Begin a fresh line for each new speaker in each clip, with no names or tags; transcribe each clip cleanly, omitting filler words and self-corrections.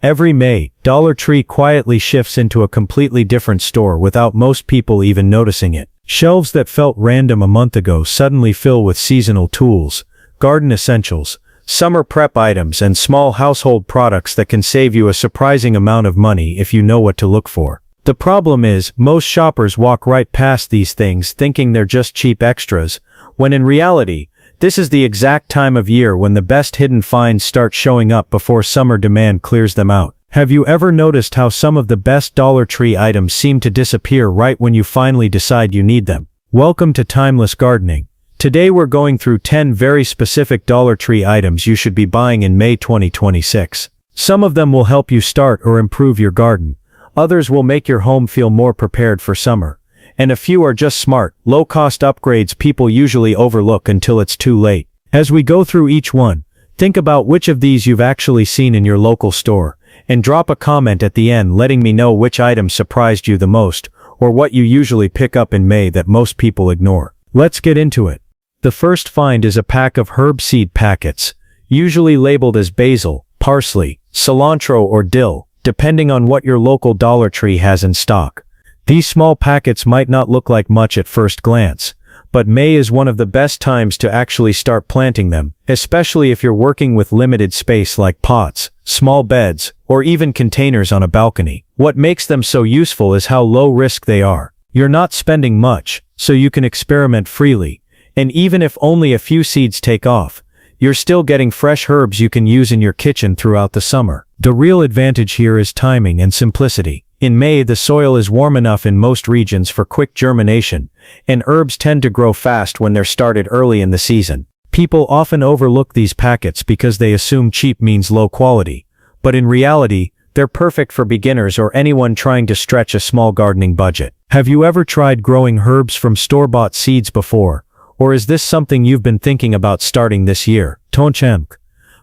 Every May, Dollar Tree quietly shifts into a completely different store without most people even noticing it. Shelves that felt random a month ago suddenly fill with seasonal tools, garden essentials, summer prep items, and small household products that can save you a surprising amount of money if you know what to look for. The problem is, most shoppers walk right past these things thinking they're just cheap extras, when in reality, this is the exact time of year when the best hidden finds start showing up before summer demand clears them out. Have you ever noticed how some of the best Dollar Tree items seem to disappear right when you finally decide you need them? Welcome to Timeless Gardening. Today we're going through 10 very specific Dollar Tree items you should be buying in May 2026. Some of them will help you start or improve your garden. Others will make your home feel more prepared for summer. And a few are just smart, low-cost upgrades people usually overlook until it's too late. As we go through each one, think about which of these you've actually seen in your local store, and drop a comment at the end letting me know which item surprised you the most, or what you usually pick up in May that most people ignore. Let's get into it. The first find is a pack of herb seed packets, usually labeled as basil, parsley, cilantro, or dill, depending on what your local Dollar Tree has in stock. These small packets might not look like much at first glance, but May is one of the best times to actually start planting them, especially if you're working with limited space like pots, small beds, or even containers on a balcony. What makes them so useful is how low risk they are. You're not spending much, so you can experiment freely, and even if only a few seeds take off, you're still getting fresh herbs you can use in your kitchen throughout the summer. The real advantage here is timing and simplicity. In May, the soil is warm enough in most regions for quick germination, and herbs tend to grow fast when they're started early in the season. People often overlook these packets because they assume cheap means low quality, but in reality, they're perfect for beginners or anyone trying to stretch a small gardening budget. Have you ever tried growing herbs from store-bought seeds before, or is this something you've been thinking about starting this year? Tonchamk.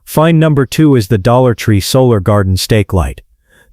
Find number 2 is the Dollar Tree Solar Garden Stake Light.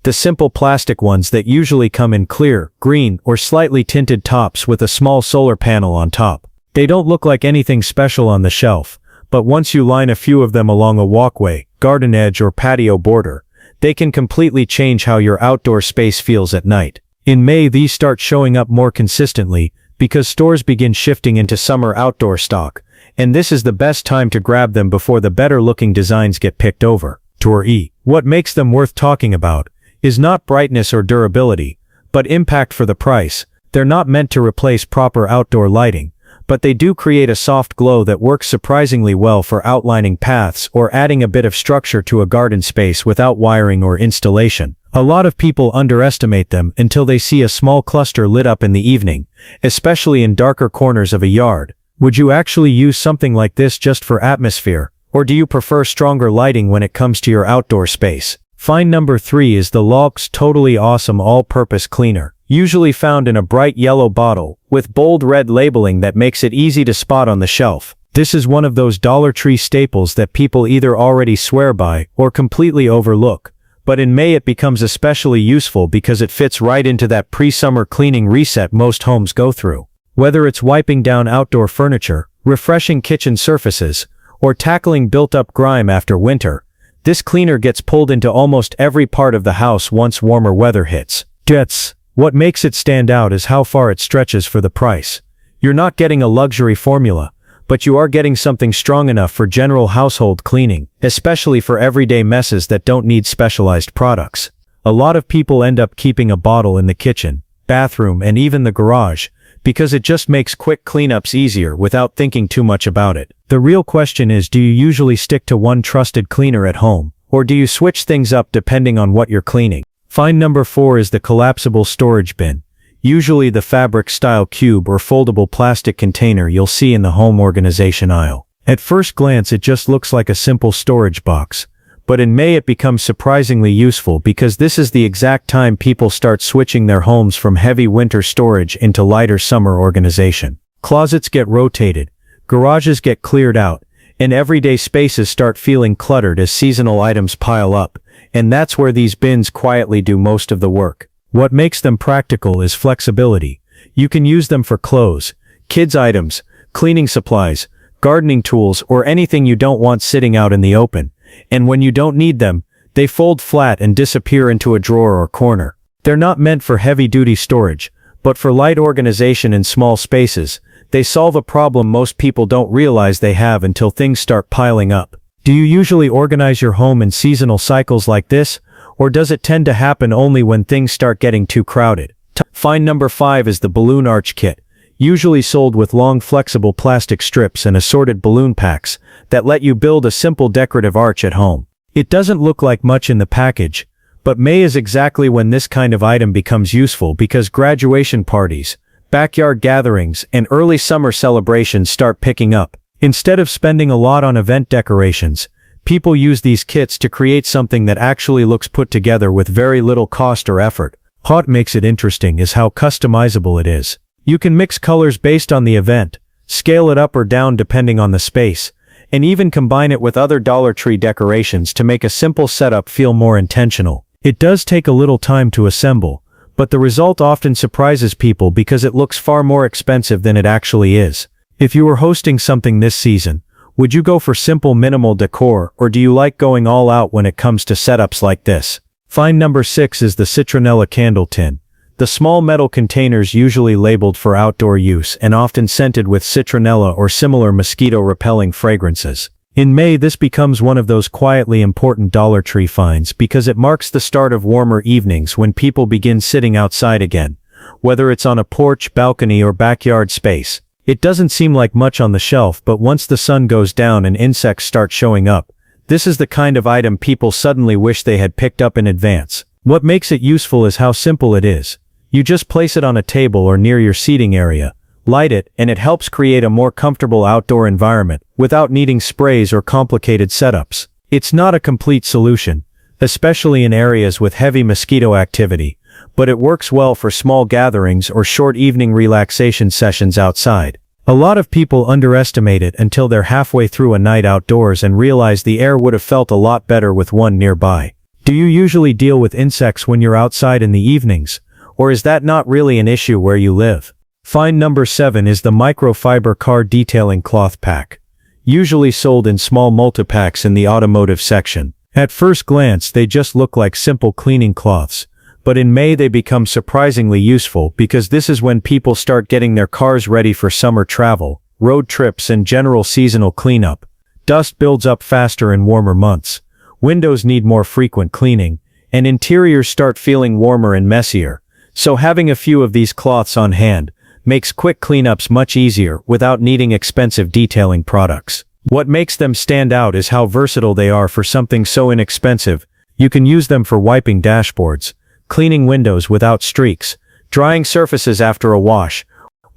The simple plastic ones that usually come in clear, green, or slightly tinted tops with a small solar panel on top. They don't look like anything special on the shelf, but once you line a few of them along a walkway, garden edge, or patio border, they can completely change how your outdoor space feels at night. In May, these start showing up more consistently because stores begin shifting into summer outdoor stock, and this is the best time to grab them before the better-looking designs get picked over. Tour E. What makes them worth talking about is not brightness or durability, but impact for the price. They're not meant to replace proper outdoor lighting, but they do create a soft glow that works surprisingly well for outlining paths or adding a bit of structure to a garden space without wiring or installation. A lot of people underestimate them until they see a small cluster lit up in the evening, especially in darker corners of a yard. Would you actually use something like this just for atmosphere, or do you prefer stronger lighting when it comes to your outdoor space? Find number 3 is the Lox Totally Awesome All-Purpose Cleaner, usually found in a bright yellow bottle, with bold red labeling that makes it easy to spot on the shelf. This is one of those Dollar Tree staples that people either already swear by or completely overlook, but in May it becomes especially useful because it fits right into that pre-summer cleaning reset most homes go through. Whether it's wiping down outdoor furniture, refreshing kitchen surfaces, or tackling built-up grime after winter, this cleaner gets pulled into almost every part of the house once warmer weather hits. Jets. What makes it stand out is how far it stretches for the price. You're not getting a luxury formula, but you are getting something strong enough for general household cleaning, especially for everyday messes that don't need specialized products. A lot of people end up keeping a bottle in the kitchen, bathroom, and even the garage, because it just makes quick cleanups easier without thinking too much about it. The real question is, do you usually stick to one trusted cleaner at home, or do you switch things up depending on what you're cleaning? Find number 4 is the Collapsible Storage Bin, usually the fabric-style cube or foldable plastic container you'll see in the home organization aisle. At first glance it just looks like a simple storage box, but in May it becomes surprisingly useful because this is the exact time people start switching their homes from heavy winter storage into lighter summer organization. Closets get rotated, garages get cleared out, and everyday spaces start feeling cluttered as seasonal items pile up, and that's where these bins quietly do most of the work. What makes them practical is flexibility. You can use them for clothes, kids' items, cleaning supplies, gardening tools, or anything you don't want sitting out in the open. And when you don't need them, They fold flat and disappear into a drawer or corner. They're not meant for heavy-duty storage, but for light organization in small spaces. They solve a problem most people don't realize they have until things start piling up. Do you usually organize your home in seasonal cycles like this, or does it tend to happen only when things start getting too crowded? Find number 5 is the balloon arch kit, usually sold with long flexible plastic strips and assorted balloon packs that let you build a simple decorative arch at home. It doesn't look like much in the package, but May is exactly when this kind of item becomes useful because graduation parties, backyard gatherings, and early summer celebrations start picking up. Instead of spending a lot on event decorations, people use these kits to create something that actually looks put together with very little cost or effort. What makes it interesting is how customizable it is. You can mix colors based on the event, scale it up or down depending on the space, and even combine it with other Dollar Tree decorations to make a simple setup feel more intentional. It does take a little time to assemble, but the result often surprises people because it looks far more expensive than it actually is. If you were hosting something this season, would you go for simple minimal decor, or do you like going all out when it comes to setups like this? Find number 6 is the Citronella candle tin. The small metal containers usually labeled for outdoor use and often scented with citronella or similar mosquito-repelling fragrances. In May, this becomes one of those quietly important Dollar Tree finds because it marks the start of warmer evenings when people begin sitting outside again, whether it's on a porch, balcony, or backyard space. It doesn't seem like much on the shelf, but once the sun goes down and insects start showing up, this is the kind of item people suddenly wish they had picked up in advance. What makes it useful is how simple it is. You just place it on a table or near your seating area, light it, and it helps create a more comfortable outdoor environment without needing sprays or complicated setups. It's not a complete solution, especially in areas with heavy mosquito activity, but it works well for small gatherings or short evening relaxation sessions outside. A lot of people underestimate it until they're halfway through a night outdoors and realize the air would have felt a lot better with one nearby. Do you usually deal with insects when you're outside in the evenings, or is that not really an issue where you live? Find number 7 is the Microfiber car detailing cloth pack, usually sold in small multi-packs in the automotive section. At first glance, they just look like simple cleaning cloths, but in May they become surprisingly useful because this is when people start getting their cars ready for summer travel, road trips, and general seasonal cleanup. Dust builds up faster in warmer months, windows need more frequent cleaning, and interiors start feeling warmer and messier, so having a few of these cloths on hand makes quick cleanups much easier without needing expensive detailing products. What makes them stand out is how versatile they are for something so inexpensive. You can use them for wiping dashboards, cleaning windows without streaks, drying surfaces after a wash.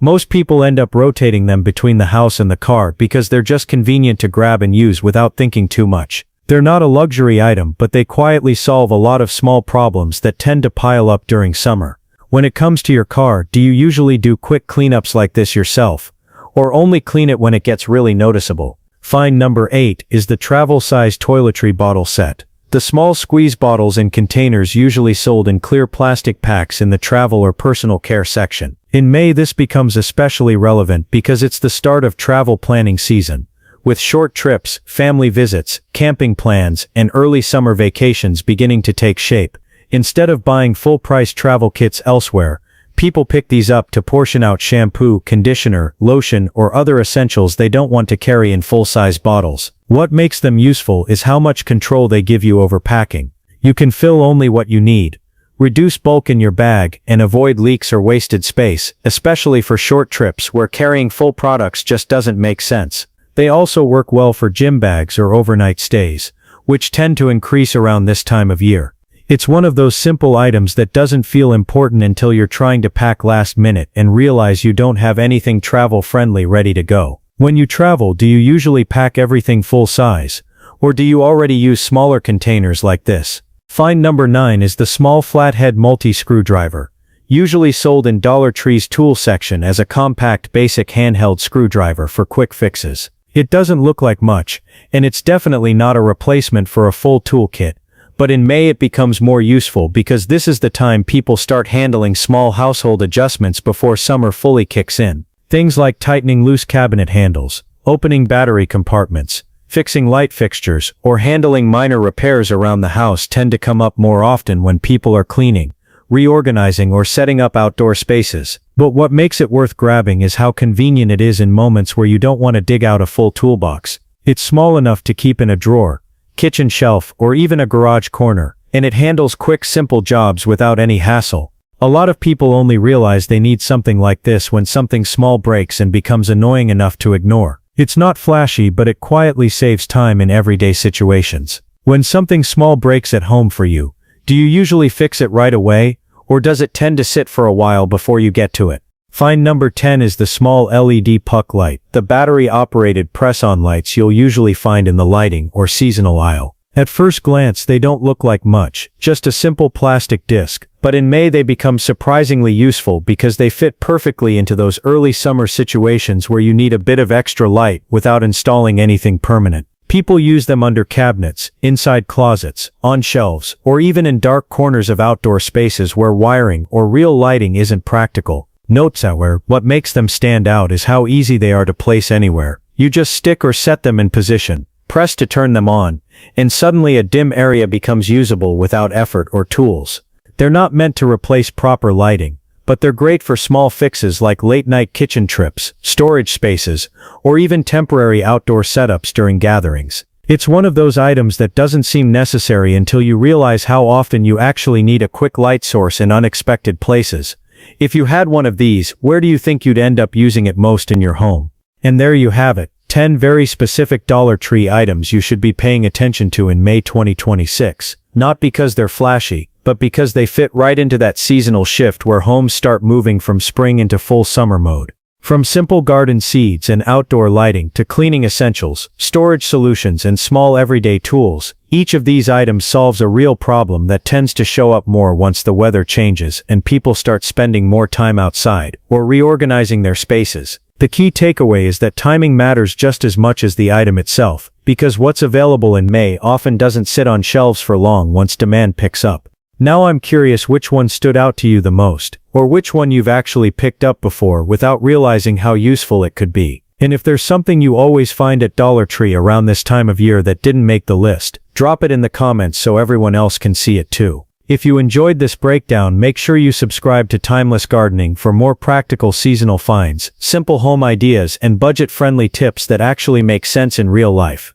Most people end up rotating them between the house and the car because they're just convenient to grab and use without thinking too much. They're not a luxury item, but they quietly solve a lot of small problems that tend to pile up during summer. When it comes to your car, do you usually do quick cleanups like this yourself, or only clean it when it gets really noticeable? Find number 8 is the travel-size toiletry bottle set. The small squeeze bottles and containers usually sold in clear plastic packs in the travel or personal care section. In May, this becomes especially relevant because it's the start of travel planning season, with short trips, family visits, camping plans, and early summer vacations beginning to take shape. Instead of buying full-price travel kits elsewhere, people pick these up to portion out shampoo, conditioner, lotion, or other essentials they don't want to carry in full-size bottles. What makes them useful is how much control they give you over packing. You can fill only what you need, reduce bulk in your bag, and avoid leaks or wasted space, especially for short trips where carrying full products just doesn't make sense. They also work well for gym bags or overnight stays, which tend to increase around this time of year. It's one of those simple items that doesn't feel important until you're trying to pack last minute and realize you don't have anything travel-friendly ready to go. When you travel, do you usually pack everything full size, or do you already use smaller containers like this? Find number 9 is the small flathead multi-screwdriver, usually sold in Dollar Tree's tool section as a compact basic handheld screwdriver for quick fixes. It doesn't look like much, and it's definitely not a replacement for a full toolkit. But in May it becomes more useful because this is the time people start handling small household adjustments before summer fully kicks in. Things like tightening loose cabinet handles, opening battery compartments, fixing light fixtures, or handling minor repairs around the house tend to come up more often when people are cleaning, reorganizing, or setting up outdoor spaces. But what makes it worth grabbing is how convenient it is in moments where you don't want to dig out a full toolbox. It's small enough to keep in a drawer, kitchen shelf, or even a garage corner, and it handles quick, simple jobs without any hassle. A lot of people only realize they need something like this when something small breaks and becomes annoying enough to ignore. It's not flashy, but it quietly saves time in everyday situations. When something small breaks at home for you, do you usually fix it right away, or does it tend to sit for a while before you get to it? Find number 10 is the small LED puck light, the battery-operated press-on lights you'll usually find in the lighting or seasonal aisle. At first glance they don't look like much, just a simple plastic disc, but in May they become surprisingly useful because they fit perfectly into those early summer situations where you need a bit of extra light without installing anything permanent. People use them under cabinets, inside closets, on shelves, or even in dark corners of outdoor spaces where wiring or real lighting isn't practical. Note however, what makes them stand out is how easy they are to place anywhere. You just stick or set them in position, press to turn them on, and suddenly a dim area becomes usable without effort or tools. They're not meant to replace proper lighting, but they're great for small fixes like late-night kitchen trips, storage spaces, or even temporary outdoor setups during gatherings. It's one of those items that doesn't seem necessary until you realize how often you actually need a quick light source in unexpected places. If you had one of these, where do you think you'd end up using it most in your home? And there you have it, 10 very specific Dollar Tree items you should be paying attention to in May 2026. Not because they're flashy, but because they fit right into that seasonal shift where homes start moving from spring into full summer mode. From simple garden seeds and outdoor lighting to cleaning essentials, storage solutions, and small everyday tools, each of these items solves a real problem that tends to show up more once the weather changes and people start spending more time outside or reorganizing their spaces. The key takeaway is that timing matters just as much as the item itself, because what's available in May often doesn't sit on shelves for long once demand picks up. Now I'm curious which one stood out to you the most, or which one you've actually picked up before without realizing how useful it could be. And if there's something you always find at Dollar Tree around this time of year that didn't make the list, drop it in the comments so everyone else can see it too. If you enjoyed this breakdown, make sure you subscribe to Timeless Gardening for more practical seasonal finds, simple home ideas, and budget-friendly tips that actually make sense in real life.